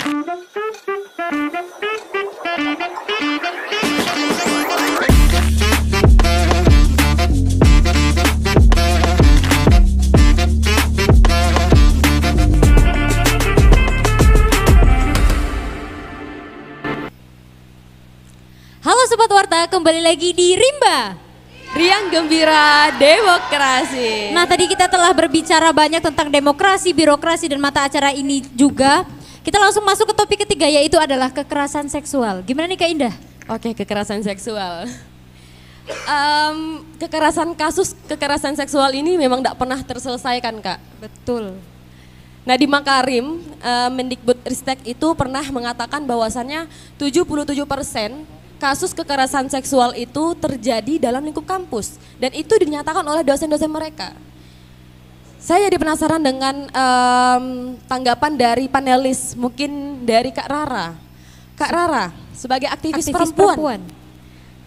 Halo Sobat Warta, kembali lagi di Rimba. Riang Gembira Demokrasi. Nah, tadi kita telah berbicara banyak tentang demokrasi, birokrasi, dan mata acara ini juga. Kita langsung masuk ke topik ketiga, yaitu adalah kekerasan seksual. Gimana nih Kak Indah? Oke, kekerasan seksual. Kasus kekerasan seksual ini memang tidak pernah terselesaikan, Kak. Betul. Nah, di Makarim, Mendikbudristek itu pernah mengatakan bahwasannya 77% kasus kekerasan seksual itu terjadi dalam lingkup kampus. Dan itu dinyatakan oleh dosen-dosen mereka. Saya jadi penasaran dengan tanggapan dari panelis, mungkin dari Kak Rara. Kak Rara, sebagai aktivis perempuan,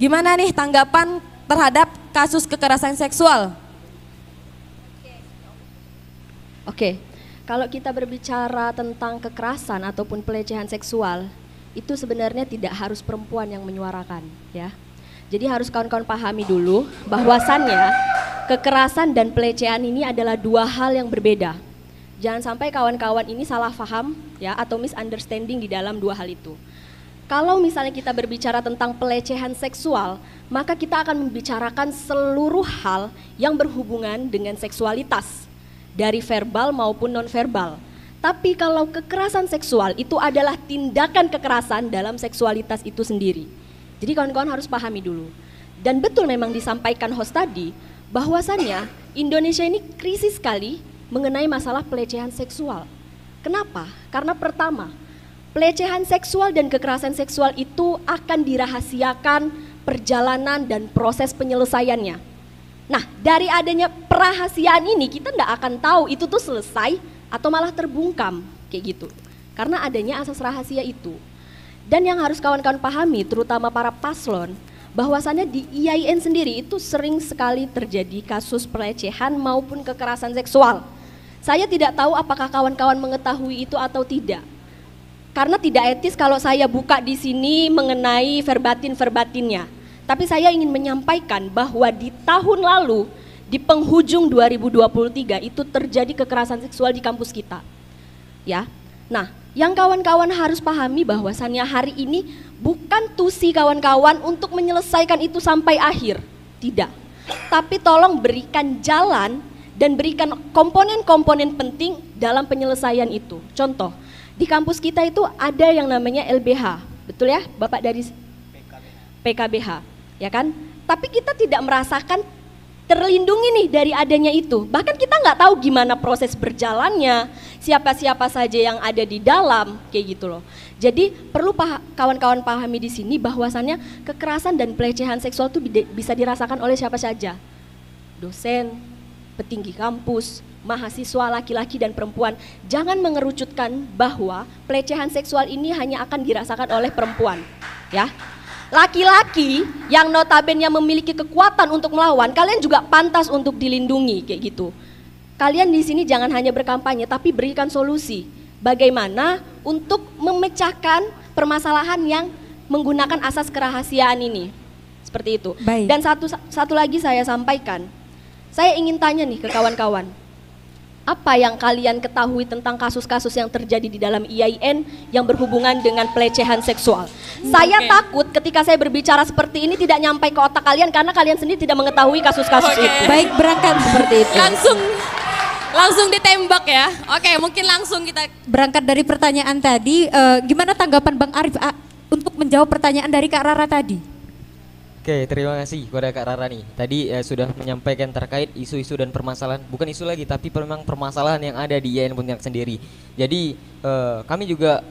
gimana nih tanggapan terhadap kasus kekerasan seksual? Oke, kalau kita berbicara tentang kekerasan ataupun pelecehan seksual, itu sebenarnya tidak harus perempuan yang menyuarakan, ya. Jadi harus kawan-kawan pahami dulu bahwasannya kekerasan dan pelecehan ini adalah dua hal yang berbeda. Jangan sampai kawan-kawan ini salah paham, ya, atau misunderstanding di dalam dua hal itu. Kalau misalnya kita berbicara tentang pelecehan seksual, maka kita akan membicarakan seluruh hal yang berhubungan dengan seksualitas, dari verbal maupun non-verbal. Tapi kalau kekerasan seksual itu adalah tindakan kekerasan dalam seksualitas itu sendiri. Jadi kawan-kawan harus pahami dulu. Dan betul memang disampaikan host tadi, bahwasannya Indonesia ini krisis sekali mengenai masalah pelecehan seksual. Kenapa? Karena pertama, pelecehan seksual dan kekerasan seksual itu akan dirahasiakan perjalanan dan proses penyelesaiannya. Nah, dari adanya perahasiaan ini kita tidak akan tahu itu tuh selesai atau malah terbungkam, kayak gitu. Karena adanya asas rahasia itu. Dan yang harus kawan-kawan pahami, terutama para paslon, bahwasannya di IAIN sendiri itu sering sekali terjadi kasus pelecehan maupun kekerasan seksual. Saya tidak tahu apakah kawan-kawan mengetahui itu atau tidak. Karena tidak etis kalau saya buka di sini mengenai verbatin-verbatinnya. Tapi saya ingin menyampaikan bahwa di tahun lalu, di penghujung 2023 itu terjadi kekerasan seksual di kampus kita. Ya. Nah, yang kawan-kawan harus pahami bahwasannya hari ini bukan tusi kawan-kawan untuk menyelesaikan itu sampai akhir. Tidak. Tapi tolong berikan jalan dan berikan komponen-komponen penting dalam penyelesaian itu. Contoh, di kampus kita itu ada yang namanya LBH. Betul ya? Bapak dari PKBH, ya kan? Tapi kita tidak merasakan terlindungi nih dari adanya itu. Bahkan kita nggak tahu gimana proses berjalannya, siapa-siapa saja yang ada di dalam, kayak gitu loh. Jadi perlu kawan-kawan pahami di sini bahwasannya kekerasan dan pelecehan seksual itu bisa dirasakan oleh siapa saja. Dosen, petinggi kampus, mahasiswa laki-laki dan perempuan. Jangan mengerucutkan bahwa pelecehan seksual ini hanya akan dirasakan oleh perempuan, ya. Laki-laki yang notabene memiliki kekuatan untuk melawan, kalian juga pantas untuk dilindungi, kayak gitu. Kalian di sini jangan hanya berkampanye, tapi berikan solusi. Bagaimana untuk memecahkan permasalahan yang menggunakan asas kerahasiaan ini. Seperti itu. Baik. Dan satu lagi saya sampaikan. Saya ingin tanya nih ke kawan-kawan. Apa yang kalian ketahui tentang kasus-kasus yang terjadi di dalam IAIN yang berhubungan dengan pelecehan seksual? Saya takut ketika saya berbicara seperti ini tidak nyampai ke otak kalian karena kalian sendiri tidak mengetahui kasus-kasus itu. Baik, berangkat Seperti itu. Langsung ditembak ya. Oke, mungkin langsung kita berangkat dari pertanyaan tadi. Gimana tanggapan Bang Arif untuk menjawab pertanyaan dari Kak Rara tadi? Oke, terima kasih kepada Kak Rara nih. Tadi sudah menyampaikan terkait isu-isu dan permasalahan, bukan isu lagi tapi memang permasalahan yang ada di IAIN Pontianak sendiri. Jadi kami juga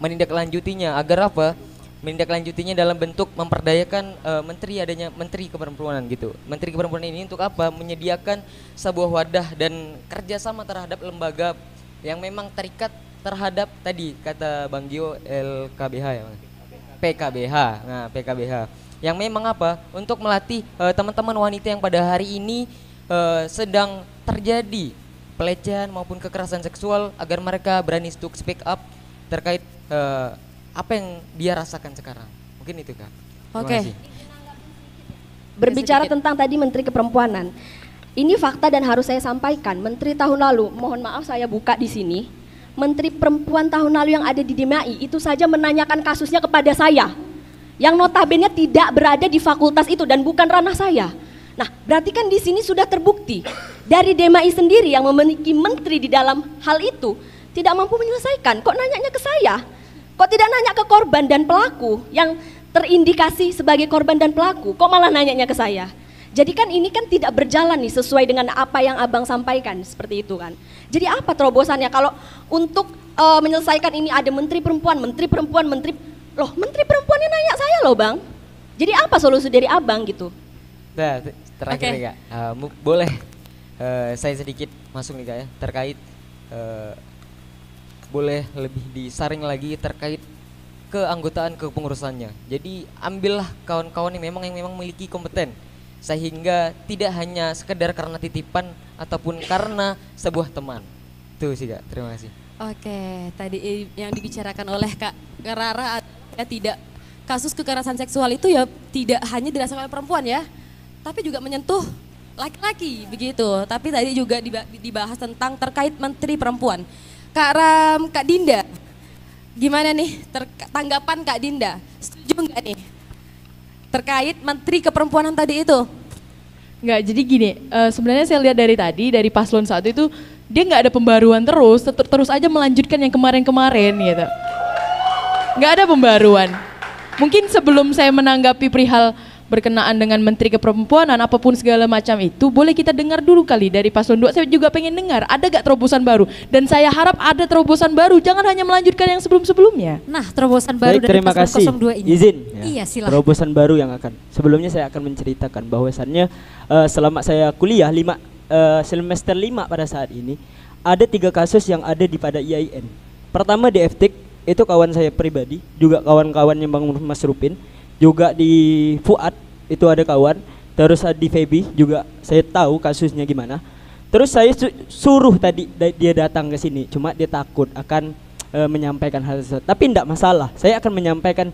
menindaklanjutinya agar apa? Menindaklanjutinya dalam bentuk memperdayakan adanya menteri keperempuanan gitu. Menteri keperempuanan ini untuk apa? Menyediakan sebuah wadah dan kerjasama terhadap lembaga yang memang terikat terhadap tadi kata Bang Gio LKBH ya, PKBH. Nah, PKBH. Yang memang apa? Untuk melatih teman-teman wanita yang pada hari ini sedang terjadi pelecehan maupun kekerasan seksual agar mereka berani untuk speak up terkait apa yang dia rasakan sekarang. Mungkin itu Kak. Terima Oke. kasih. Berbicara tentang tadi Menteri Keperempuanan, ini fakta dan harus saya sampaikan. Menteri tahun lalu, mohon maaf saya buka di sini, Menteri Perempuan tahun lalu yang ada di DMAI itu saja menanyakan kasusnya kepada saya, yang notabene tidak berada di fakultas itu dan bukan ranah saya. Nah, berarti kan di sini sudah terbukti dari DMAI sendiri yang memiliki menteri di dalam hal itu tidak mampu menyelesaikan. Kok nanyanya ke saya? Kok tidak nanya ke korban dan pelaku yang terindikasi sebagai korban dan pelaku? Kok malah nanyanya ke saya? Jadi kan ini kan tidak berjalan nih sesuai dengan apa yang abang sampaikan, seperti itu kan. Jadi apa terobosannya kalau untuk menyelesaikan ini ada menteri perempuan, menteri perempuannya nanya saya loh bang. Jadi apa solusi dari abang gitu? Nah, terakhir Oke. nih Kak, boleh saya sedikit masuk nih Kak ya, terkait boleh lebih disaring lagi terkait keanggotaan kepengurusannya. Jadi ambillah kawan-kawan yang memang memiliki kompeten, sehingga tidak hanya sekedar karena titipan ataupun karena sebuah teman. Itu sih Kak, terima kasih. Oke, tadi yang dibicarakan oleh Kak Rara ya, tidak kasus kekerasan seksual itu ya tidak hanya dirasakan oleh perempuan ya, tapi juga menyentuh laki-laki begitu. Tapi tadi juga dibahas tentang terkait Menteri Perempuan. Kak Dinda, gimana nih tanggapan Kak Dinda? Setuju nggak nih terkait Menteri Keperempuanan tadi itu? Nggak, jadi gini, sebenarnya saya lihat dari tadi, dari paslon 1 itu, dia nggak ada pembaruan terus aja melanjutkan yang kemarin-kemarin gitu. Nggak ada pembaruan. Mungkin sebelum saya menanggapi perihal berkenaan dengan Menteri Keperempuanan, apapun segala macam itu, boleh kita dengar dulu kali dari paslon 2, saya juga pengen dengar, ada gak terobosan baru? Dan saya harap ada terobosan baru, jangan hanya melanjutkan yang sebelum-sebelumnya. Nah, terobosan baru Baik, dari terima paslon kasih. 02 ini. Izin. Iya, silakan. Terobosan baru yang akan. Sebelumnya saya akan menceritakan bahwasannya selama saya kuliah semester 5 pada saat ini ada 3 kasus yang ada pada IAIN. Pertama di FTIK, itu kawan saya pribadi, juga kawan-kawannya Bang Mas Rupin, juga di Fuad itu ada kawan, terus di Feby juga saya tahu kasusnya gimana. Terus saya suruh tadi dia datang ke sini, cuma dia takut akan menyampaikan hal tersebut. Tapi tidak masalah, saya akan menyampaikan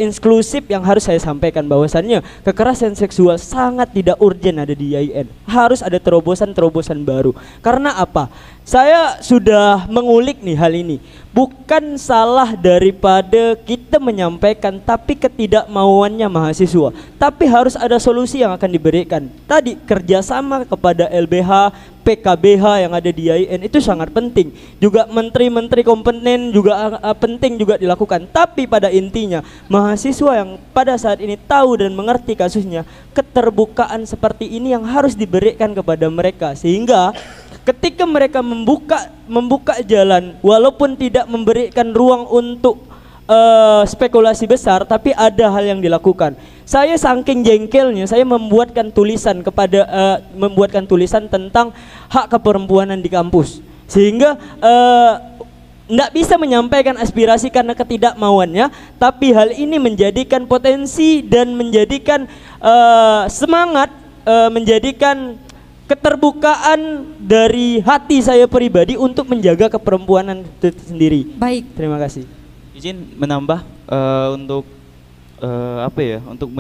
inklusif yang harus saya sampaikan bahwasannya kekerasan seksual sangat tidak urgent ada di IAIN. Harus ada terobosan-terobosan baru. Karena apa? Saya sudah mengulik nih hal ini. Bukan salah daripada kita menyampaikan tapi ketidakmauannya mahasiswa. Tapi harus ada solusi yang akan diberikan. Tadi kerjasama kepada LBH, PKBH yang ada di IAIN itu sangat penting. Juga menteri-menteri kompeten juga penting juga dilakukan. Tapi pada intinya mahasiswa yang pada saat ini tahu dan mengerti kasusnya, keterbukaan seperti ini yang harus diberikan kepada mereka sehingga ketika mereka membuka jalan walaupun tidak memberikan ruang untuk spekulasi besar, tapi ada hal yang dilakukan. Saya saking jengkelnya, saya membuatkan tulisan tentang hak keperempuanan di kampus, sehingga tidak bisa menyampaikan aspirasi karena ketidakmauannya, tapi hal ini menjadikan potensi dan menjadikan semangat, menjadikan keterbukaan dari hati saya pribadi untuk menjaga keperempuanan itu sendiri. Baik. Terima kasih. Izin menambah untuk untuk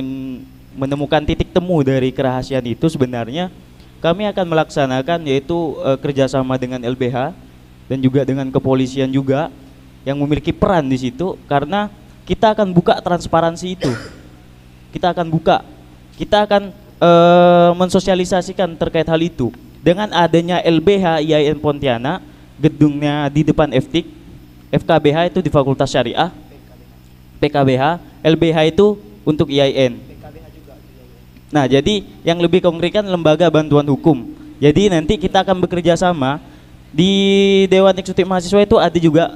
menemukan titik temu dari kerahasiaan itu sebenarnya kami akan melaksanakan yaitu kerjasama dengan LBH dan juga dengan kepolisian juga yang memiliki peran di situ, karena kita akan buka transparansi itu. Kita akan mensosialisasikan terkait hal itu dengan adanya LBH IAIN Pontianak, gedungnya di depan FTIK, FKBH itu di Fakultas Syariah, PKBH, LBH itu untuk IAIN. Nah, jadi yang lebih konkret kan lembaga bantuan hukum. Jadi nanti kita akan bekerja sama di Dewan Eksekutif Mahasiswa itu ada juga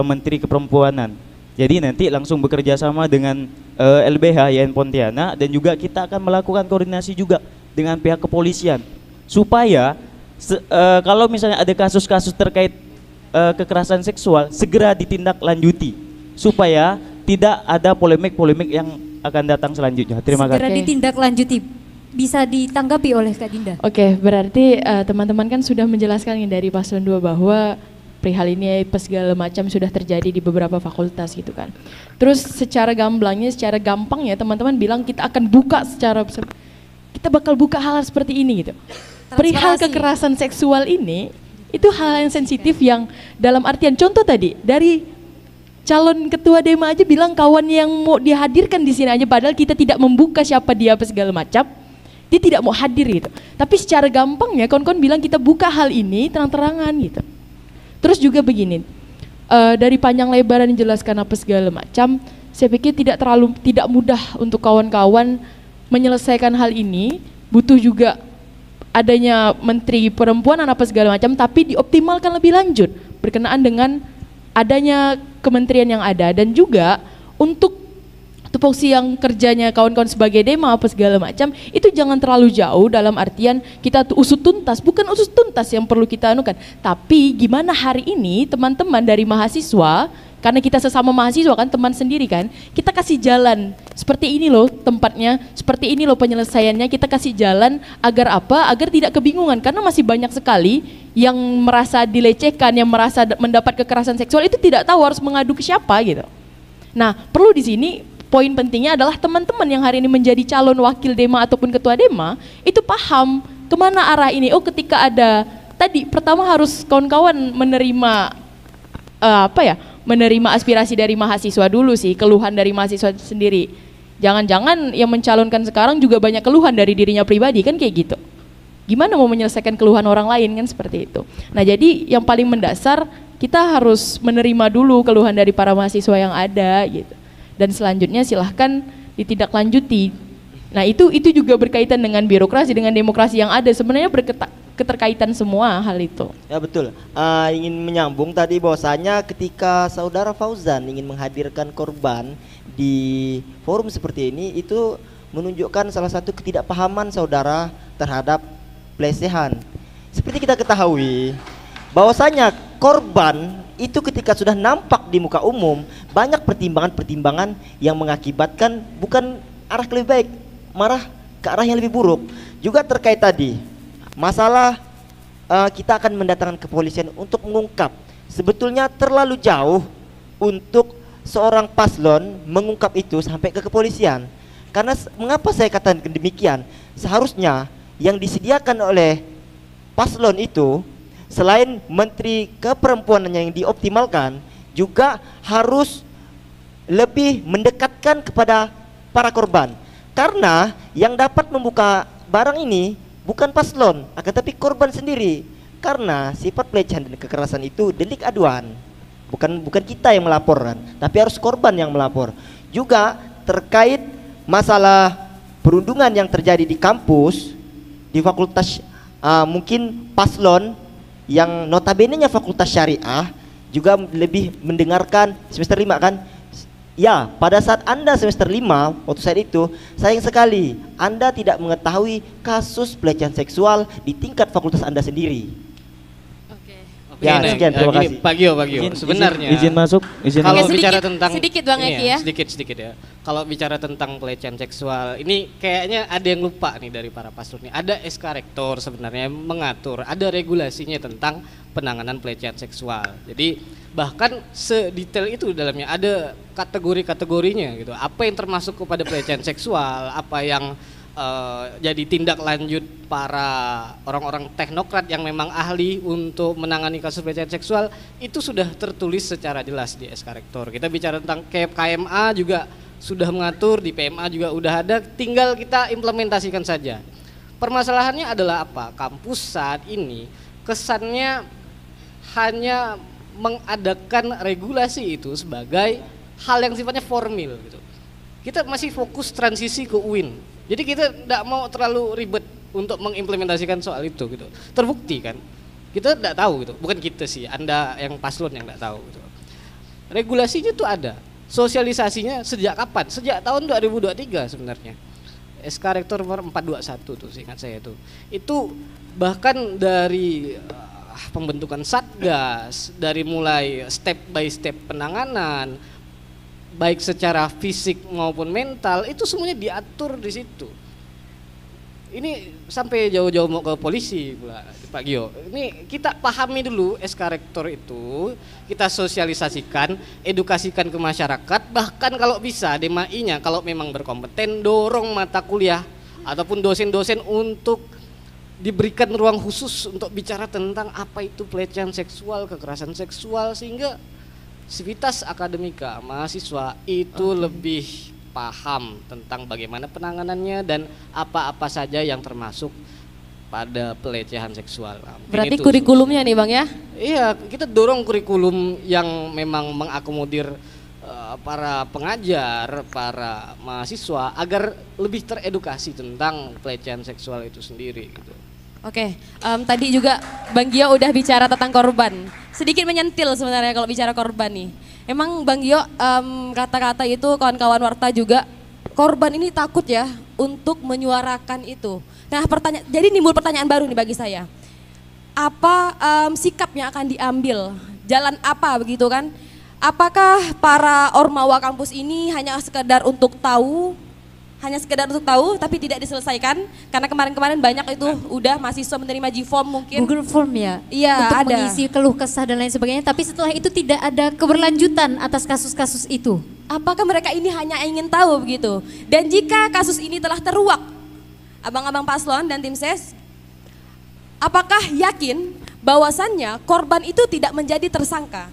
Menteri Keperempuanan. Jadi nanti langsung bekerja sama dengan LBH IAIN Pontianak, dan juga kita akan melakukan koordinasi juga dengan pihak kepolisian supaya kalau misalnya ada kasus-kasus terkait kekerasan seksual segera ditindaklanjuti supaya tidak ada polemik-polemik yang akan datang selanjutnya. Terima kasih. Segera ditindaklanjuti. Bisa ditanggapi oleh Kak Dinda. Oke, berarti teman-teman kan sudah menjelaskan dari paslon 2 bahwa perihal ini apa segala macam sudah terjadi di beberapa fakultas gitu kan. Terus secara gampangnya teman-teman bilang kita akan buka kita bakal buka hal seperti ini gitu. Perihal kekerasan seksual ini itu hal yang sensitif yang dalam artian contoh tadi dari calon ketua Dema aja bilang kawan yang mau dihadirkan di sini aja padahal kita tidak membuka siapa dia apa segala macam, dia tidak mau hadir gitu. Tapi secara gampangnya kawan-kawan bilang kita buka hal ini terang-terangan gitu. Terus juga begini, dari panjang lebar dijelaskan apa segala macam, saya pikir tidak mudah untuk kawan-kawan menyelesaikan hal ini, butuh juga adanya menteri perempuan dan apa segala macam, tapi dioptimalkan lebih lanjut berkenaan dengan adanya kementerian yang ada dan juga untuk tupoksi yang kerjanya kawan-kawan sebagai Dema apa segala macam itu jangan terlalu jauh dalam artian kita usut tuntas, bukan usut tuntas yang perlu kita anukan, tapi gimana hari ini teman-teman dari mahasiswa, karena kita sesama mahasiswa kan, teman sendiri kan, kita kasih jalan seperti ini loh tempatnya, seperti ini loh penyelesaiannya, kita kasih jalan agar apa? Agar tidak kebingungan, karena masih banyak sekali yang merasa dilecehkan, yang merasa mendapat kekerasan seksual itu tidak tahu harus mengadu ke siapa gitu. Nah, perlu di sini poin pentingnya adalah teman-teman yang hari ini menjadi calon wakil Dema ataupun ketua Dema itu paham kemana arah ini. Oh, ketika ada tadi pertama harus kawan-kawan menerima menerima aspirasi dari mahasiswa dulu sih, keluhan dari mahasiswa sendiri. Jangan-jangan yang mencalonkan sekarang juga banyak keluhan dari dirinya pribadi kan kayak gitu. Gimana mau menyelesaikan keluhan orang lain kan seperti itu. Nah, jadi yang paling mendasar kita harus menerima dulu keluhan dari para mahasiswa yang ada gitu. Dan selanjutnya silahkan ditindaklanjuti. Nah, itu juga berkaitan dengan birokrasi, dengan demokrasi yang ada. Sebenarnya keterkaitan semua hal itu. Ya betul. Ingin menyambung tadi bahwasanya ketika saudara Fauzan ingin menghadirkan korban di forum seperti ini, itu menunjukkan salah satu ketidakpahaman saudara terhadap pelecehan. Seperti kita ketahui bahwasanya korban itu ketika sudah nampak di muka umum banyak pertimbangan-pertimbangan yang mengakibatkan bukan arah ke lebih baik, marah ke arah yang lebih buruk. Juga terkait tadi masalah kita akan mendatangkan kepolisian untuk mengungkap. Sebetulnya terlalu jauh untuk seorang paslon mengungkap itu sampai ke kepolisian. Karena mengapa saya katakan demikian? Seharusnya yang disediakan oleh paslon itu selain menteri keperempuan yang dioptimalkan, juga harus lebih mendekatkan kepada para korban. Karena yang dapat membuka barang ini bukan paslon, akan tapi korban sendiri. Karena sifat pelecehan dan kekerasan itu delik aduan. Bukan kita yang melaporkan, tapi harus korban yang melapor. Juga terkait masalah perundungan yang terjadi di kampus, di fakultas, mungkin paslon yang notabene-nya fakultas syariah juga lebih mendengarkan semester 5 kan. Ya, pada saat Anda semester 5 waktu saat itu, sayang sekali Anda tidak mengetahui kasus pelecehan seksual di tingkat fakultas Anda sendiri. Oke, Ya, sekian, terima kasih. Pak Gio, sebenarnya izin masuk, kalau Oke, bicara tentang sedikit Bang Eki ya. sedikit ya. Kalau bicara tentang pelecehan seksual, ini kayaknya ada yang lupa nih dari para paslon. Ada SK Rektor sebenarnya yang mengatur, ada regulasinya tentang penanganan pelecehan seksual. Jadi bahkan sedetail itu dalamnya ada kategori-kategorinya gitu. Apa yang termasuk kepada pelecehan seksual, apa yang jadi tindak lanjut para orang-orang teknokrat yang memang ahli untuk menangani kasus pelecehan seksual, itu sudah tertulis secara jelas di SK Rektor. Kita bicara tentang KMA juga sudah mengatur, di PMA juga udah ada, tinggal kita implementasikan saja. Permasalahannya adalah apa? Kampus saat ini kesannya hanya mengadakan regulasi itu sebagai hal yang sifatnya formil gitu. Kita masih fokus transisi ke UIN. Jadi kita tidak mau terlalu ribet untuk mengimplementasikan soal itu gitu. Terbukti kan, kita tidak tahu gitu. Bukan kita sih, Anda yang paslon yang tidak tahu gitu. Regulasinya tuh ada, sosialisasinya sejak kapan? Sejak tahun 2023 sebenarnya. SK Rektor nomor 421 tuh seingat saya tuh. Itu bahkan dari pembentukan satgas, dari mulai step by step penanganan, baik secara fisik maupun mental, itu semuanya diatur di situ. ini sampai jauh-jauh mau ke polisi pula Pak Gio. Ini kita pahami dulu SK Rektor itu, kita sosialisasikan, edukasikan ke masyarakat, bahkan kalau bisa DMAI-nya kalau memang berkompeten dorong mata kuliah ataupun dosen-dosen untuk diberikan ruang khusus untuk bicara tentang apa itu pelecehan seksual, kekerasan seksual, sehingga sivitas akademika mahasiswa itu lebih paham tentang bagaimana penanganannya dan apa-apa saja yang termasuk pada pelecehan seksual. Berarti kurikulumnya nih Bang ya? Iya, kita dorong kurikulum yang memang mengakomodir para pengajar, para mahasiswa agar lebih teredukasi tentang pelecehan seksual itu sendiri gitu. Oke, tadi juga Bang Gio udah bicara tentang korban. Sedikit menyentil sebenarnya kalau bicara korban nih. Emang Bang Gio kata-kata itu kawan-kawan warta juga, korban ini takut ya untuk menyuarakan itu. Nah jadi nimbul pertanyaan baru nih bagi saya. Apa sikap yang akan diambil, jalan apa begitu kan? Apakah para ormawa kampus ini hanya sekedar untuk tahu tapi tidak diselesaikan? Karena kemarin-kemarin banyak itu udah mahasiswa menerima G-form mungkin. Google Form ya? Iya, untuk ada. mengisi keluh kesah dan lain sebagainya, tapi setelah itu tidak ada keberlanjutan atas kasus-kasus itu. Apakah mereka ini hanya ingin tahu begitu? Dan jika kasus ini telah teruak, abang-abang paslon dan tim ses, apakah yakin bahwasannya korban itu tidak menjadi tersangka?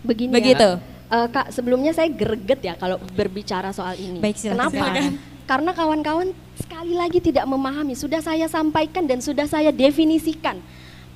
Begini begitu. Kak, sebelumnya saya greget ya kalau berbicara soal ini. Baik, silakan. Kenapa? Karena kawan-kawan sekali lagi tidak memahami, sudah saya sampaikan dan sudah saya definisikan.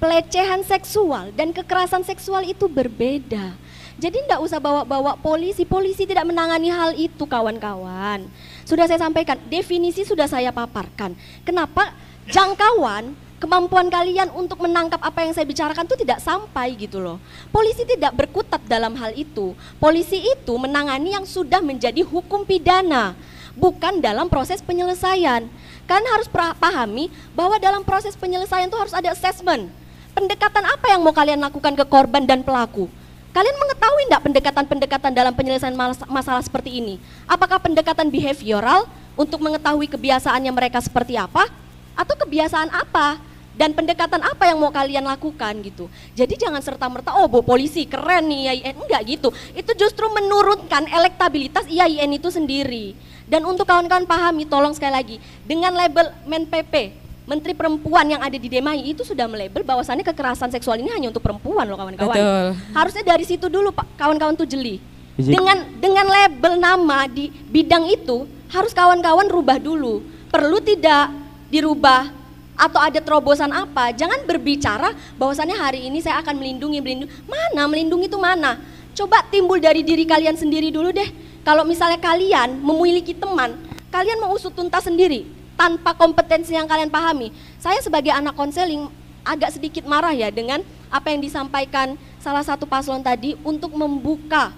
Pelecehan seksual dan kekerasan seksual itu berbeda. Jadi enggak usah bawa-bawa polisi tidak menangani hal itu kawan-kawan. Sudah saya sampaikan, definisi sudah saya paparkan. Kenapa jangkauan kemampuan kalian untuk menangkap apa yang saya bicarakan itu tidak sampai gitu loh. Polisi tidak berkutat dalam hal itu. Polisi itu menangani yang sudah menjadi hukum pidana, bukan dalam proses penyelesaian. Kalian harus pahami bahwa dalam proses penyelesaian itu harus ada assessment. Pendekatan apa yang mau kalian lakukan ke korban dan pelaku? Kalian mengetahui enggak pendekatan-pendekatan dalam penyelesaian masalah seperti ini? Apakah pendekatan behavioral untuk mengetahui kebiasaannya mereka seperti apa? Atau kebiasaan apa? Dan pendekatan apa yang mau kalian lakukan gitu. Jadi jangan serta-merta, oh bu polisi keren nih IAIN, enggak gitu. Itu justru menurunkan elektabilitas IAIN itu sendiri. Dan untuk kawan-kawan pahami, tolong sekali lagi, dengan label Men-PP, Menteri Perempuan yang ada di DMAI itu sudah melabel bahwasannya kekerasan seksual ini hanya untuk perempuan loh kawan-kawan. Betul. Harusnya dari situ dulu Pak, kawan-kawan tuh jeli. Dengan label nama di bidang itu, harus kawan-kawan rubah dulu. Perlu tidak dirubah atau ada terobosan apa, jangan berbicara bahwasannya hari ini saya akan melindungi. Mana melindungi itu mana? Coba timbul dari diri kalian sendiri dulu deh. Kalau misalnya kalian memiliki teman, kalian mau usut tuntas sendiri tanpa kompetensi yang kalian pahami. Saya sebagai anak konseling agak sedikit marah ya dengan apa yang disampaikan salah satu paslon tadi untuk membuka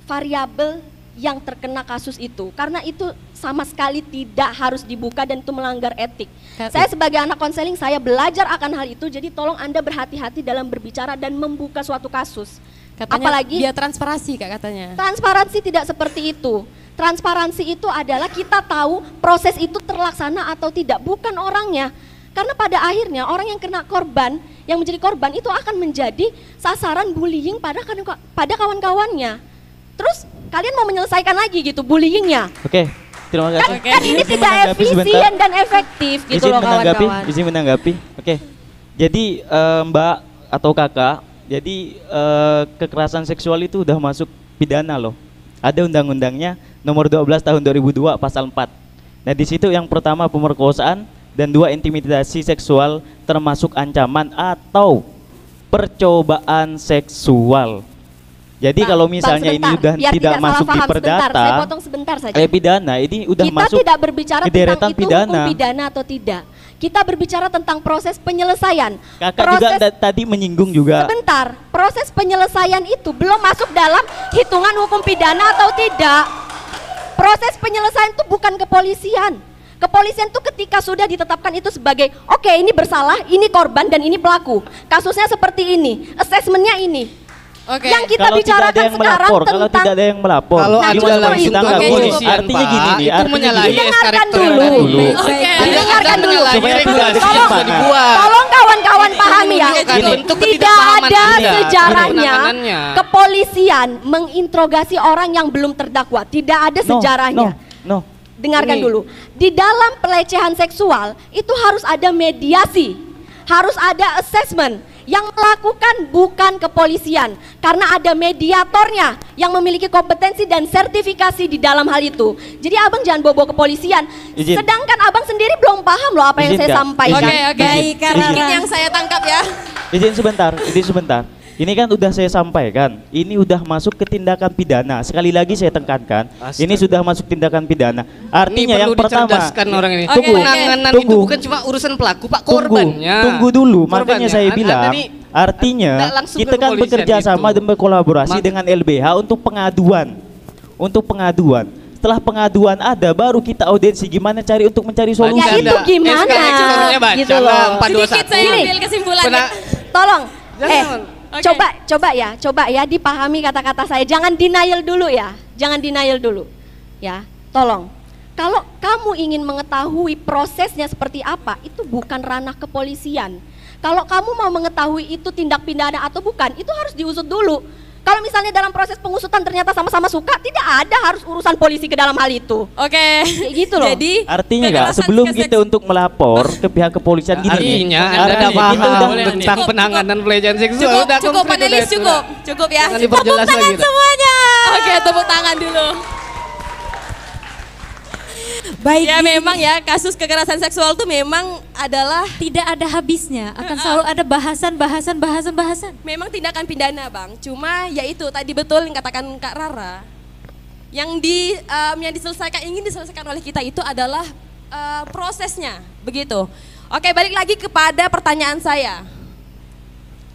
variabel yang terkena kasus itu, karena itu sama sekali tidak harus dibuka dan itu melanggar etik. Saya sebagai anak konseling, saya belajar akan hal itu, jadi tolong Anda berhati-hati dalam berbicara dan membuka suatu kasus. Katanya apalagi dia transparansi Kak katanya. Transparansi tidak seperti itu. Transparansi itu adalah kita tahu proses itu terlaksana atau tidak, bukan orangnya. Karena pada akhirnya orang yang kena korban, yang menjadi korban itu akan menjadi sasaran bullying pada kawan-kawannya. Terus kalian mau menyelesaikan lagi gitu bullyingnya? Oke, terima kasih. Kan ini tidak efisien dan efektif gitu loh kawan-kawan. Izin menanggapi. Oke. Jadi Mbak atau Kakak, jadi kekerasan seksual itu udah masuk pidana loh. Ada undang-undangnya nomor 12 tahun 2002 pasal 4. Nah, di situ yang pertama pemerkosaan dan 2 intimidasi seksual termasuk ancaman atau percobaan seksual. Jadi kalau misalnya ini udah tidak masuk di perdata, saya potong sebentar saja. Pidana ini udah kita masuk tidak berbicara tentang itu pidana. Hukum pidana atau tidak. Kita berbicara tentang proses penyelesaian. Kakak juga tadi menyinggung juga. Sebentar, proses penyelesaian itu belum masuk dalam hitungan hukum pidana atau tidak. Proses penyelesaian itu bukan kepolisian. Kepolisian itu ketika sudah ditetapkan itu sebagai oke, ini bersalah, ini korban dan ini pelaku. Kasusnya seperti ini, asesmennya ini. Oke. Yang kita Kalau tidak ada bicarakan yang sekarang melapor, kalau tentang tidak ada yang melapor, Kalau Nah, ada justru langsung itu. kita nggak ke Oke, boleh. polisian, Artinya Pak, gini nih, itu artinya menyalahi gini. Dengarkan S-karektor dulu. tadi. Oke. Anda Dengarkan dulu. menyalahi Supaya regulasi tidak yang sudah disimpan. dibuat. Tolong kawan-kawan pahami ya. menunjukkan bentuk Tidak ketidakpahaman ada Anda sejarahnya terhadap penanganannya. kepolisian menginterogasi orang yang belum terdakwa. Tidak ada sejarahnya. No. Dengarkan Ini. dulu. Di dalam pelecehan seksual itu harus ada mediasi, harus ada assessment. Yang melakukan bukan kepolisian, karena ada mediatornya yang memiliki kompetensi dan sertifikasi di dalam hal itu. Jadi abang jangan bawa kepolisian. Izin. Sedangkan abang sendiri belum paham loh apa yang Izin saya nggak? sampaikan. Oke, oke. Baik, karena Sedikit yang saya tangkap ya. Izin sebentar. Ini kan udah saya sampaikan, ini udah masuk ke tindakan pidana. Sekali lagi saya tekankan, Astaga. ini sudah masuk tindakan pidana. Artinya Ini yang perlu pertama, dicerdaskan orang ini. Oke, Penanganan tunggu. itu bukan cuma urusan pelaku, Pak, korbannya. Tunggu dulu, Korbannya. makanya saya Anda bilang, nih artinya nggak langsung kita ke kan kepolisian bekerja sama itu. dan berkolaborasi dengan LBH untuk pengaduan. Setelah pengaduan ada, baru kita audiensi gimana mencari solusi. Ya, itu gimana? SK-nya baca Gitu loh. lah, 421. Sedikit saya ambil kesimpulannya. Pena- Tolong, Jangan. Oke. coba ya dipahami kata-kata saya. Jangan denial dulu ya, jangan denial dulu, ya. Tolong, kalau kamu ingin mengetahui prosesnya seperti apa, itu bukan ranah kepolisian. Kalau kamu mau mengetahui itu tindak pidana atau bukan, itu harus diusut dulu. Kalau misalnya dalam proses pengusutan ternyata sama-sama suka, tidak ada harus urusan polisi ke dalam hal itu. Oke. Kayak gitu loh. Jadi Artinya nggak, kekerasan sebelum ke kita untuk melapor ke pihak kepolisian gini nih. Artinya Anda Artinya tidak kita paham udah- tentang Cukup, penanganan pelecehan seksual. cukup, Udah cukup konkret, panelis udah, cukup, udah. cukup ya. Jangan diperjelas lagi. dah. semuanya. Oke, tepuk tangan dulu. Baik, Ya memang ya kasus kekerasan seksual itu memang adalah tidak ada habisnya, akan selalu ada bahasan. memang tindakan pidana bang. Cuma ya itu tadi betul yang katakan Kak Rara. Yang ingin diselesaikan oleh kita itu adalah prosesnya, begitu. Oke, balik lagi kepada pertanyaan saya.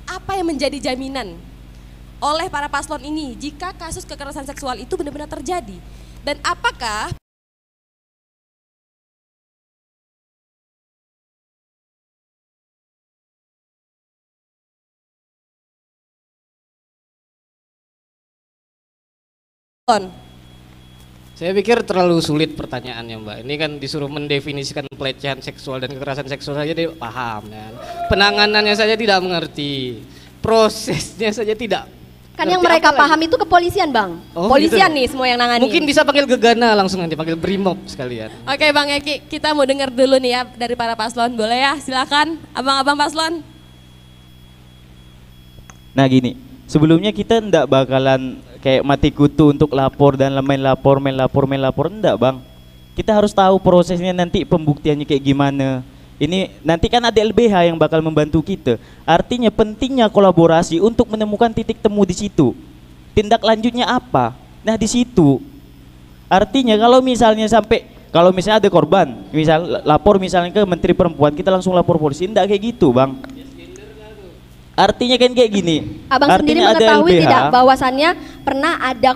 Apa yang menjadi jaminan oleh para paslon ini jika kasus kekerasan seksual itu benar-benar terjadi? Dan apakah Saya pikir terlalu sulit pertanyaannya Mbak. Ini kan disuruh mendefinisikan pelecehan seksual dan kekerasan seksual saja dia paham kan. Penanganannya saja tidak mengerti. Prosesnya saja tidak. Kan yang ngerti mereka apa paham lagi. itu kepolisian bang. Oh, Polisian gitu. nih semua yang nangani. Mungkin bisa panggil Gegana langsung nanti, panggil Brimob sekalian. Oke Bang Eki, kita mau dengar dulu nih ya dari para paslon. Boleh ya, silakan abang-abang paslon. Nah gini, sebelumnya kita ndak bakalan kayak mati kutu untuk lapor dan main lapor, enggak bang. Kita harus tahu prosesnya nanti pembuktiannya kayak gimana. Ini nanti kan ada LBH yang bakal membantu kita. Artinya pentingnya kolaborasi untuk menemukan titik temu di situ. Tindak lanjutnya apa? Nah di situ. Artinya kalau misalnya ada korban, misal lapor misalnya ke Menteri Perempuan, kita langsung lapor polisi, enggak kayak gitu bang. Artinya kan kayak gini. Abang sendiri artinya ada mengetahui LBH. tidak bahwasannya pernah ada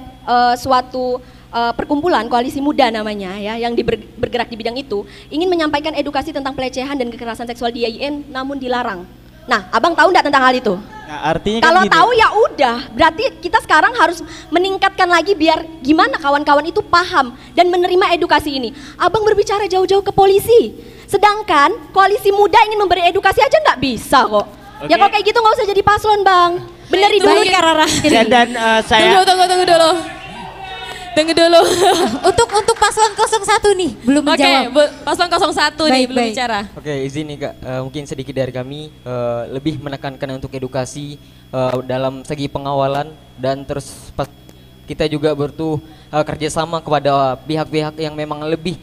suatu perkumpulan koalisi muda namanya ya yang bergerak di bidang itu ingin menyampaikan edukasi tentang pelecehan dan kekerasan seksual di IAIN namun dilarang. Nah, abang tahu enggak tentang hal itu? Nah, artinya Kalau kan gini. tahu ya udah, berarti kita sekarang harus meningkatkan lagi biar gimana kawan-kawan itu paham dan menerima edukasi ini. Abang berbicara jauh-jauh ke polisi, sedangkan koalisi muda ingin memberi edukasi aja nggak bisa kok. Ya kalau kayak gitu nggak usah jadi paslon bang. Beneri dulu Baik, Kak Rara. Dan saya Tunggu dulu. Tunggu dulu. Untuk paslon 01 nih belum Oke, menjawab. paslon 01 nih Baik, belum baik. bicara. Oke, izin nih Kak, mungkin sedikit dari kami lebih menekankan untuk edukasi dalam segi pengawalan dan terus kita juga butuh kerjasama kepada pihak-pihak yang memang lebih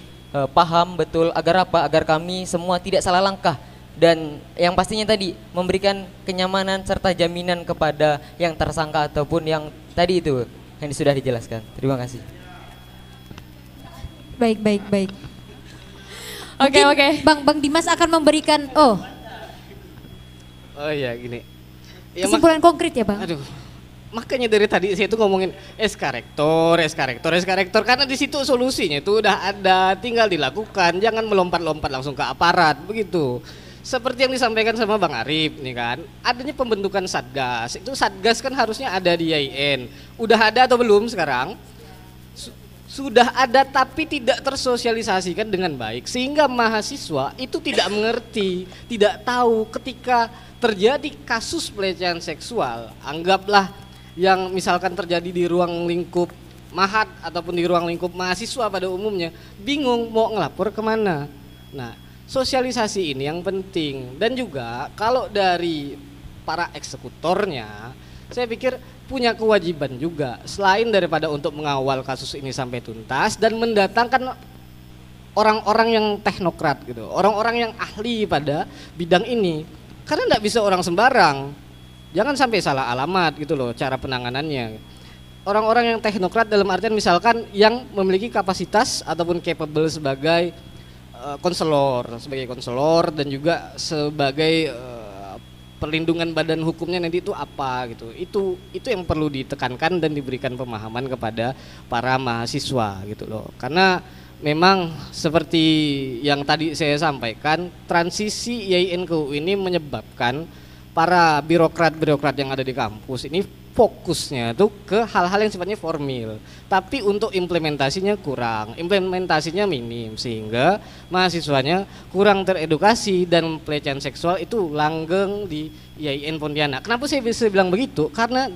paham betul agar apa? Agar kami semua tidak salah langkah dan yang pastinya tadi memberikan kenyamanan serta jaminan kepada yang tersangka ataupun yang tadi itu yang sudah dijelaskan. Terima kasih. Baik. Oke, Mungkin oke. Bang Dimas akan memberikan Oh iya gini. Ya, kesimpulan konkret ya Bang. Aduh, makanya dari tadi saya tuh ngomongin SK rektor karena di situ solusinya itu udah ada, tinggal dilakukan, jangan melompat-lompat langsung ke aparat begitu. seperti yang disampaikan sama Bang Arif nih kan, adanya pembentukan satgas. Itu satgas kan harusnya ada di IAIN. Udah ada atau belum sekarang? Sudah ada tapi tidak tersosialisasikan dengan baik, sehingga mahasiswa itu tidak mengerti, tidak tahu ketika terjadi kasus pelecehan seksual, anggaplah yang misalkan terjadi di ruang lingkup mahat ataupun di ruang lingkup mahasiswa pada umumnya, bingung mau ngelapor kemana. Nah, sosialisasi ini yang penting. Dan juga kalau dari para eksekutornya, saya pikir punya kewajiban juga selain daripada untuk mengawal kasus ini sampai tuntas dan mendatangkan orang-orang yang teknokrat gitu, orang-orang yang ahli pada bidang ini. Karena tidak bisa orang sembarang. Jangan sampai salah alamat gitu loh cara penanganannya. Orang-orang yang teknokrat dalam artian misalkan yang memiliki kapasitas ataupun capable sebagai konselor dan juga sebagai perlindungan badan hukumnya nanti itu apa gitu. Itu yang perlu ditekankan dan diberikan pemahaman kepada para mahasiswa gitu loh. Karena memang seperti yang tadi saya sampaikan, transisi IAIN ke UI ini menyebabkan para birokrat-birokrat yang ada di kampus ini fokusnya tuh ke hal-hal yang sifatnya formil, tapi untuk implementasinya kurang, implementasinya minim, sehingga mahasiswanya kurang teredukasi dan pelecehan seksual itu langgeng di IAIN Pontianak. Kenapa saya bisa bilang begitu? Karena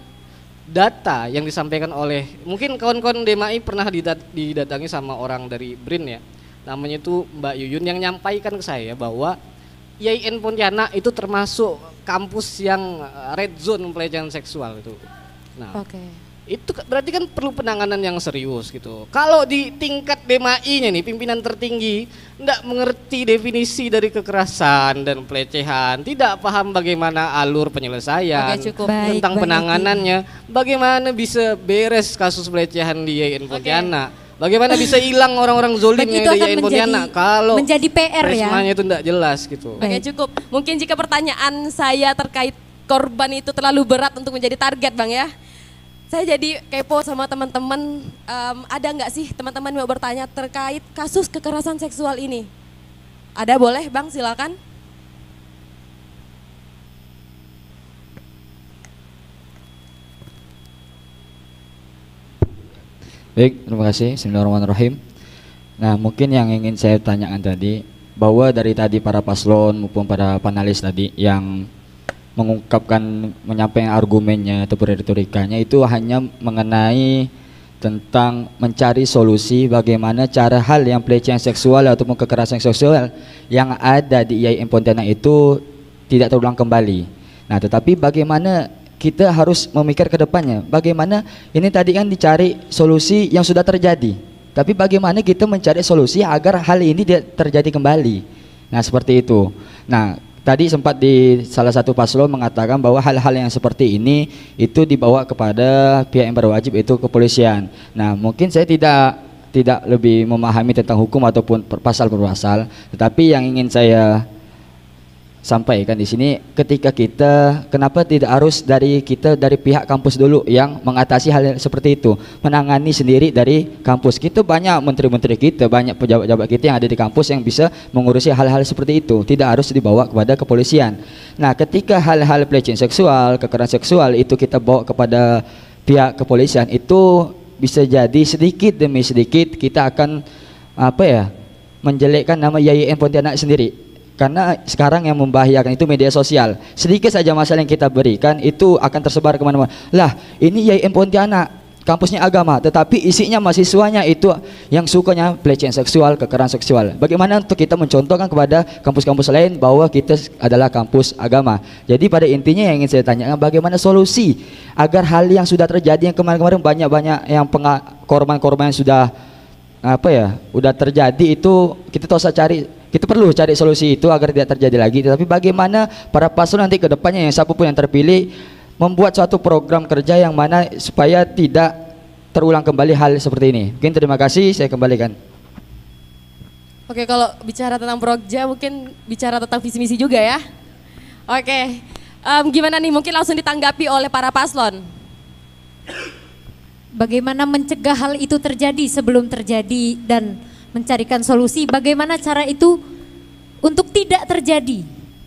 data yang disampaikan oleh mungkin kawan-kawan DMAI pernah didatangi sama orang dari BRIN ya, namanya itu Mbak Yuyun, yang nyampaikan ke saya bahwa IAIN Pontianak itu termasuk kampus yang red zone pelecehan seksual itu. Nah, itu berarti kan perlu penanganan yang serius gitu. Kalau di tingkat DMAI-nya nih, pimpinan tertinggi tidak mengerti definisi dari kekerasan dan pelecehan, tidak paham bagaimana alur penyelesaian, tentang penanganannya, bagaimana bisa beres kasus pelecehan di IAIN Pontianak. Bagaimana bisa hilang orang-orang zolim yang ada di Pontianak kalau menjadi PR ya. Semuanya itu tidak jelas gitu. Oke, cukup. Mungkin jika pertanyaan saya terkait korban itu terlalu berat untuk menjadi target Bang ya. Saya jadi kepo sama teman-teman, ada nggak sih teman-teman mau bertanya terkait kasus kekerasan seksual ini? Ada, boleh Bang, silakan. Baik, terima kasih. Bismillahirrahmanirrahim. Nah, mungkin yang ingin saya tanyakan tadi, bahwa dari tadi para paslon maupun para panelis tadi yang mengungkapkan, menyampaikan argumennya atau retorikanya itu hanya mengenai tentang mencari solusi bagaimana cara hal yang pelecehan seksual ataupun kekerasan seksual yang ada di IAIN Pontianak itu tidak terulang kembali. Nah, tetapi bagaimana kita harus memikir ke depannya, bagaimana ini tadi kan dicari solusi yang sudah terjadi, tapi bagaimana kita mencari solusi agar hal ini tidak terjadi kembali. Nah, seperti itu. Nah, tadi sempat di salah satu paslon mengatakan bahwa hal-hal yang seperti ini itu dibawa kepada pihak yang berwajib, itu kepolisian. Nah, mungkin saya tidak lebih memahami tentang hukum ataupun pasal per pasal, tetapi yang ingin saya sampaikan di sini, ketika kita, kenapa tidak harus dari pihak kampus dulu yang mengatasi hal seperti itu, menangani sendiri dari kampus. Kita banyak menteri-menteri kita, banyak pejabat-pejabat kita yang ada di kampus yang bisa mengurusi hal-hal seperti itu, tidak harus dibawa kepada kepolisian. Nah, ketika hal-hal pelecehan seksual, kekerasan seksual itu kita bawa kepada pihak kepolisian, itu bisa jadi sedikit demi sedikit kita akan menjelekkan nama IAIN Pontianak sendiri. Karena sekarang yang membahayakan itu media sosial. Sedikit saja masalah yang kita berikan itu akan tersebar kemana-mana. Lah, ini IAIN Pontianak, kampusnya agama, tetapi isinya mahasiswanya itu yang sukanya pelecehan seksual, kekerasan seksual. Bagaimana untuk kita mencontohkan kepada kampus-kampus lain bahwa kita adalah kampus agama. Jadi pada intinya yang ingin saya tanyakan, bagaimana solusi agar hal yang sudah terjadi yang kemarin-kemarin banyak yang korban-korban yang sudah udah terjadi itu kita perlu cari solusi itu agar tidak terjadi lagi. Tetapi bagaimana para paslon nanti ke depannya yang siapapun yang terpilih membuat suatu program kerja yang mana supaya tidak terulang kembali hal seperti ini. Mungkin terima kasih, saya kembalikan. Oke, kalau bicara tentang Prokja mungkin bicara tentang visi misi juga ya. Oke, gimana nih, mungkin langsung ditanggapi oleh para paslon. Bagaimana mencegah hal itu terjadi sebelum terjadi dan mencarikan solusi bagaimana cara itu untuk tidak terjadi.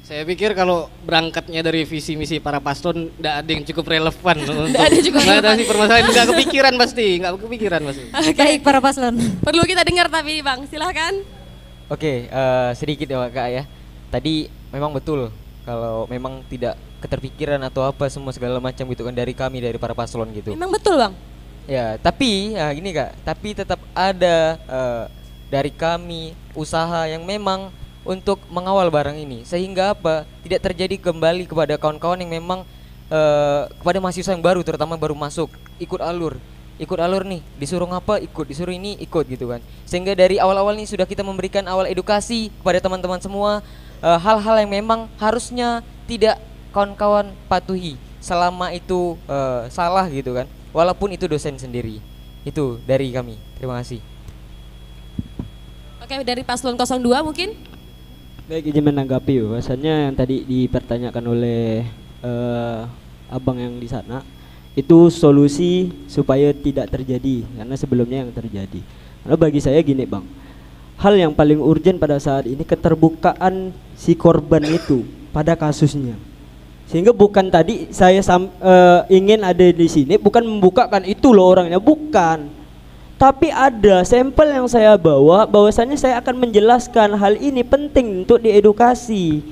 Saya pikir kalau berangkatnya dari visi misi para paslon tidak ada yang cukup relevan untuk ada cukup mengatasi permasalahan. Nggak kepikiran pasti. Baik para paslon. Perlu kita dengar tapi Bang, silahkan. Oke, sedikit ya Kak ya. Tadi memang betul kalau memang tidak keterpikiran atau apa semua segala macam gitu kan dari kami, dari para paslon gitu. Memang betul Bang. Ya, tapi gini Kak, tapi tetap ada dari kami usaha yang memang untuk mengawal barang ini sehingga apa tidak terjadi kembali kepada kawan-kawan yang memang kepada mahasiswa yang baru, terutama baru masuk, ikut alur nih, disuruh ngapa ikut, disuruh ini ikut gitu kan, sehingga dari awal-awal ini sudah kita memberikan awal edukasi kepada teman-teman semua hal-hal yang memang harusnya tidak kawan-kawan patuhi selama itu salah gitu kan, walaupun itu dosen sendiri. Itu dari kami, terima kasih. Oke, dari paslon 02 mungkin. Baik, izin menanggapi bahwasannya yang tadi dipertanyakan oleh abang yang di sana itu solusi supaya tidak terjadi, karena sebelumnya yang terjadi. Karena bagi saya gini Bang, hal yang paling urgent pada saat ini keterbukaan si korban itu pada kasusnya. Sehingga bukan tadi saya ingin ada di sini bukan membukakan itu loh orangnya, bukan. Tapi ada sampel yang saya bawa, bahwasanya saya akan menjelaskan hal ini penting untuk diedukasi.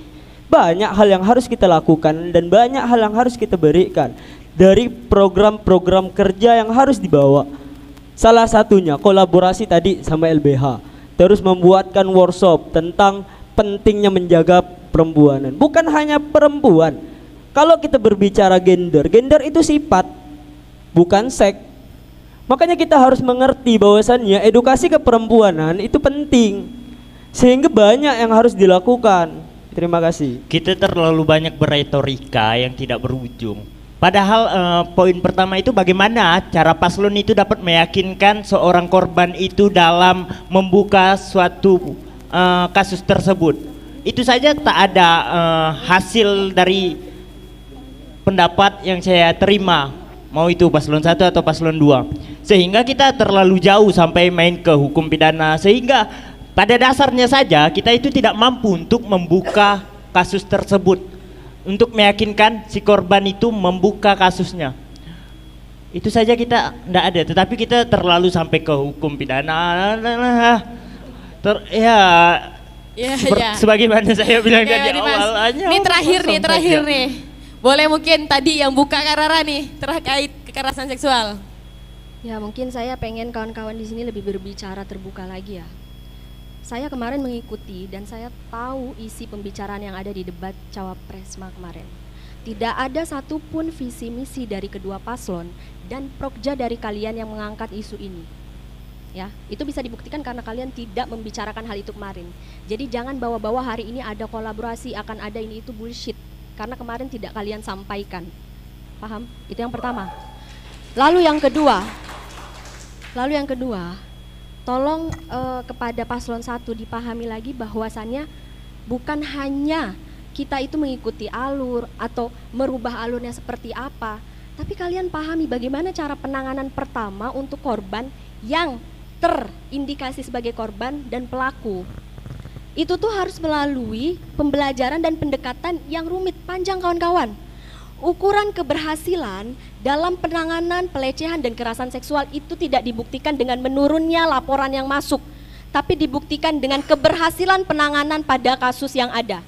Banyak hal yang harus kita lakukan dan banyak hal yang harus kita berikan dari program-program kerja yang harus dibawa. Salah satunya kolaborasi tadi sama LBH, terus membuatkan workshop tentang pentingnya menjaga perempuanan. Bukan hanya perempuan. Kalau kita berbicara gender itu sifat, bukan seks. Makanya kita harus mengerti bahwasannya edukasi keperempuanan itu penting, sehingga banyak yang harus dilakukan. Terima kasih. Kita terlalu banyak berretorika yang tidak berujung. Padahal poin pertama itu bagaimana cara paslon itu dapat meyakinkan seorang korban itu dalam membuka suatu kasus tersebut. Itu saja tak ada hasil dari pendapat yang saya terima, mau itu paslon 1 atau paslon 2. Sehingga kita terlalu jauh sampai main ke hukum pidana, sehingga pada dasarnya saja kita itu tidak mampu untuk membuka kasus tersebut, untuk meyakinkan si korban itu membuka kasusnya. Itu saja kita tidak ada, tetapi kita terlalu sampai ke hukum pidana. Sebagaimana saya bilang tadi awal. Ini terakhir nih. Boleh mungkin tadi yang buka Kak Rara nih terkait kekerasan seksual. Ya, mungkin saya pengen kawan-kawan di sini lebih berbicara terbuka lagi ya. Saya kemarin mengikuti dan saya tahu isi pembicaraan yang ada di debat Cawapresma kemarin. Tidak ada satupun visi misi dari kedua paslon dan prokja dari kalian yang mengangkat isu ini. Ya, itu bisa dibuktikan karena kalian tidak membicarakan hal itu kemarin. Jadi jangan bawa-bawa hari ini ada kolaborasi, akan ada ini, itu bullshit. Karena kemarin tidak kalian sampaikan. Paham? Itu yang pertama. Lalu yang kedua, tolong kepada paslon 1 dipahami lagi bahwasannya bukan hanya kita itu mengikuti alur atau merubah alurnya seperti apa, tapi kalian pahami bagaimana cara penanganan pertama untuk korban yang terindikasi sebagai korban dan pelaku. Itu tuh harus melalui pembelajaran dan pendekatan yang rumit, panjang kawan-kawan. Ukuran keberhasilan dalam penanganan pelecehan dan kekerasan seksual itu tidak dibuktikan dengan menurunnya laporan yang masuk, tapi dibuktikan dengan keberhasilan penanganan pada kasus yang ada.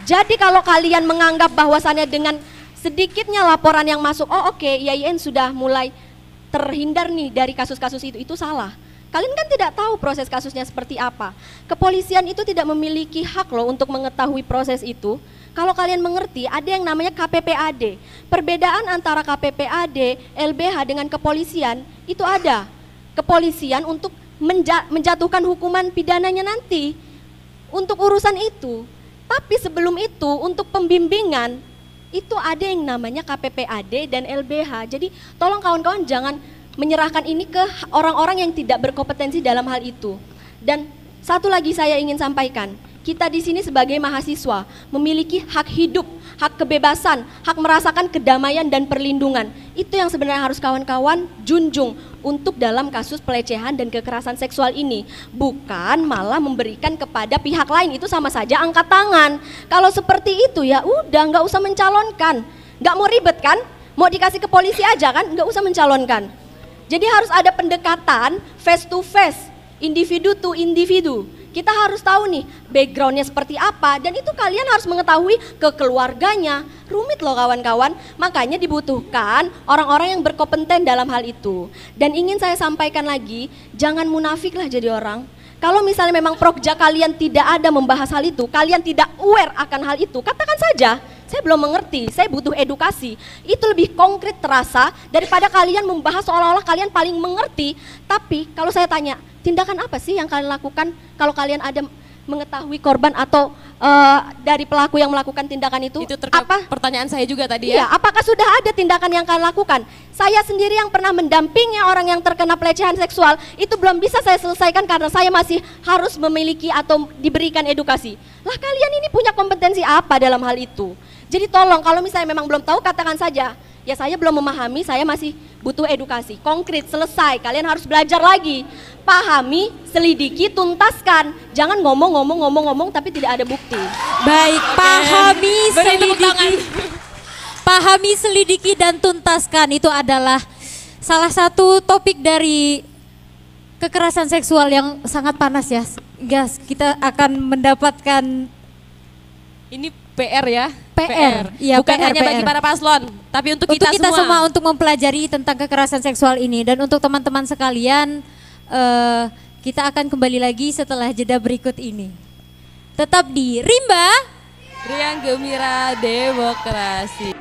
Jadi kalau kalian menganggap bahwasannya dengan sedikitnya laporan yang masuk, oh oke, IAIN sudah mulai terhindar nih dari kasus-kasus itu salah. Kalian kan tidak tahu proses kasusnya seperti apa. Kepolisian itu tidak memiliki hak loh untuk mengetahui proses itu. Kalau kalian mengerti, ada yang namanya KPPAD. Perbedaan antara KPPAD, LBH dengan kepolisian, itu ada. Kepolisian untuk menjatuhkan hukuman pidananya nanti. Untuk urusan itu. Tapi sebelum itu, untuk pembimbingan, itu ada yang namanya KPPAD dan LBH. Jadi tolong kawan-kawan jangan menyerahkan ini ke orang-orang yang tidak berkompetensi dalam hal itu. Dan satu lagi saya ingin sampaikan, Kita di sini sebagai mahasiswa memiliki hak hidup, hak kebebasan, hak merasakan kedamaian dan perlindungan. Itu yang sebenarnya harus kawan-kawan junjung untuk dalam kasus pelecehan dan kekerasan seksual ini. Bukan malah memberikan kepada pihak lain, itu sama saja angkat tangan. Kalau seperti itu ya udah nggak usah mencalonkan. Nggak mau ribet kan? Mau dikasih ke polisi aja kan? Nggak usah mencalonkan. Jadi harus ada pendekatan face to face, individu to individu. Kita harus tahu nih backgroundnya seperti apa, dan itu kalian harus mengetahui ke keluarganya. Rumit loh kawan-kawan, makanya dibutuhkan orang-orang yang berkompeten dalam hal itu. Dan ingin saya sampaikan lagi, jangan munafik lah jadi orang. Kalau misalnya memang prokja kalian tidak ada membahas hal itu, kalian tidak aware akan hal itu, katakan saja, saya belum mengerti, saya butuh edukasi. Itu lebih konkret terasa daripada kalian membahas seolah-olah kalian paling mengerti. Tapi kalau saya tanya, tindakan apa sih yang kalian lakukan kalau kalian ada mengetahui korban atau dari pelaku yang melakukan tindakan itu? Itu apa? Pertanyaan saya juga tadi ya. Iya, apakah sudah ada tindakan yang kalian lakukan? Saya sendiri yang pernah mendampingi orang yang terkena pelecehan seksual, itu belum bisa saya selesaikan karena saya masih harus memiliki atau diberikan edukasi. Lah kalian ini punya kompetensi apa dalam hal itu? Jadi tolong kalau misalnya memang belum tahu katakan saja. Ya saya belum memahami, saya masih butuh edukasi. Konkret, selesai, kalian harus belajar lagi. Pahami, selidiki, tuntaskan. Jangan ngomong tapi tidak ada bukti. Baik, pahami, selidiki dan tuntaskan itu adalah salah satu topik dari kekerasan seksual yang sangat panas ya. Guys, kita akan mendapatkan ini PR ya. Iya, bukan hanya bagi para paslon, tapi untuk kita semua untuk mempelajari tentang kekerasan seksual ini. Dan untuk teman-teman sekalian, kita akan kembali lagi setelah jeda berikut ini. Tetap di Rimba Riang Gembira Demokrasi.